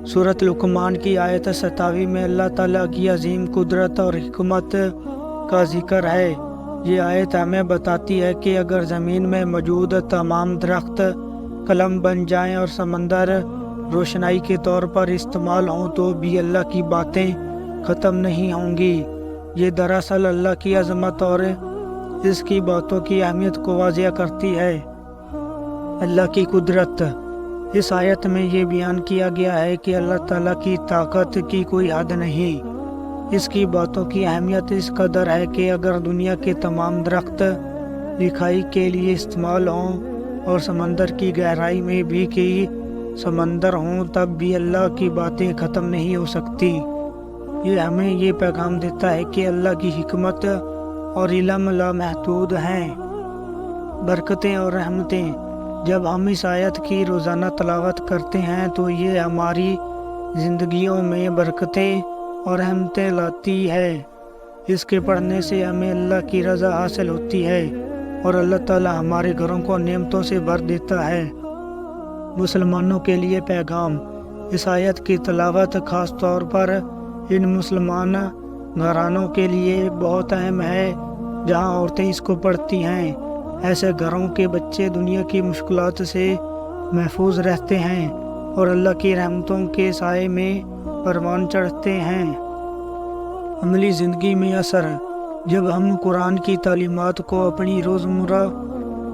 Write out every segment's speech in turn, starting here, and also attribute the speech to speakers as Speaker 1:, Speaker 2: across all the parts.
Speaker 1: सूरत लुकमान की आयत 27 में अल्लाह ताला की अजीम कुदरत और हिकमत का जिक्र है। ये आयत हमें बताती है कि अगर ज़मीन में मौजूद तमाम दरख्त कलम बन जाएं और समंदर रोशनाई के तौर पर इस्तेमाल हों तो भी अल्लाह की बातें ख़त्म नहीं होंगी। ये दरअसल अल्लाह की अज़मत और इसकी बातों की अहमियत को वाज़िया करती है। अल्लाह की कुदरत। इस आयत में ये बयान किया गया है कि अल्लाह ताला की ताकत की कोई हद नहीं। इसकी बातों की अहमियत इस कदर है कि अगर दुनिया के तमाम दरख्त लिखाई के लिए इस्तेमाल हों और समंदर की गहराई में भी कई समंदर हों तब भी अल्लाह की बातें ख़त्म नहीं हो सकती। ये हमें ये पैगाम देता है कि अल्लाह की हिकमत और इल्म लामहदूद हैं। बरकतें और रहमतें। जब हम इस आयत की रोज़ाना तलावत करते हैं तो ये हमारी ज़िंदगियों में बरकतें और रहमतें लाती है। इसके पढ़ने से हमें अल्लाह की रज़ा हासिल होती है और अल्लाह ताला हमारे घरों को नेमतों से भर देता है। मुसलमानों के लिए पैगाम। इस आयत की तलावत ख़ास तौर पर इन मुसलमान घरानों के लिए बहुत अहम है जहाँ औरतें इसको पढ़ती हैं। ऐसे घरों के बच्चे दुनिया की मुश्किलात से महफूज रहते हैं और अल्लाह की रहमतों के साए में परवान चढ़ते हैं। अमली ज़िंदगी में असर। जब हम कुरान की तालीमात को अपनी रोज़मर्रा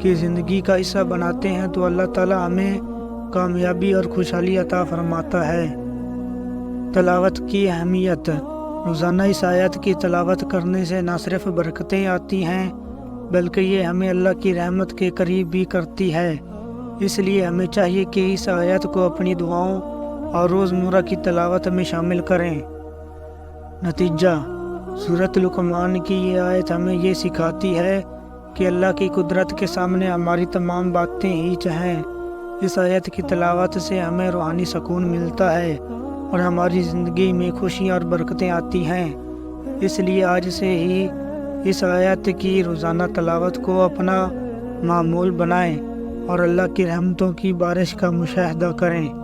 Speaker 1: की ज़िंदगी का हिस्सा बनाते हैं तो अल्लाह ताला हमें कामयाबी और खुशहाली अता फरमाता है। तलावत की अहमियत। रोज़ाना इस आयत की तलावत करने से न सिर्फ बरकतें आती हैं बल्कि ये हमें अल्लाह की रहमत के करीब भी करती है। इसलिए हमें चाहिए कि इस आयत को अपनी दुआओं और रोज़मर्रा की तलावत में शामिल करें। नतीजा। सूरत लुकमान की ये आयत हमें ये सिखाती है कि अल्लाह की कुदरत के सामने हमारी तमाम बातें हीच हैं। इस आयत की तलावत से हमें रूहानी सुकून मिलता है और हमारी ज़िंदगी में खुशियाँ और बरकतें आती हैं। इसलिए आज से ही इस आयत की रोज़ाना तलावत को अपना मामूल बनाएं और अल्लाह की रहमतों की बारिश का मुशाहिदा करें।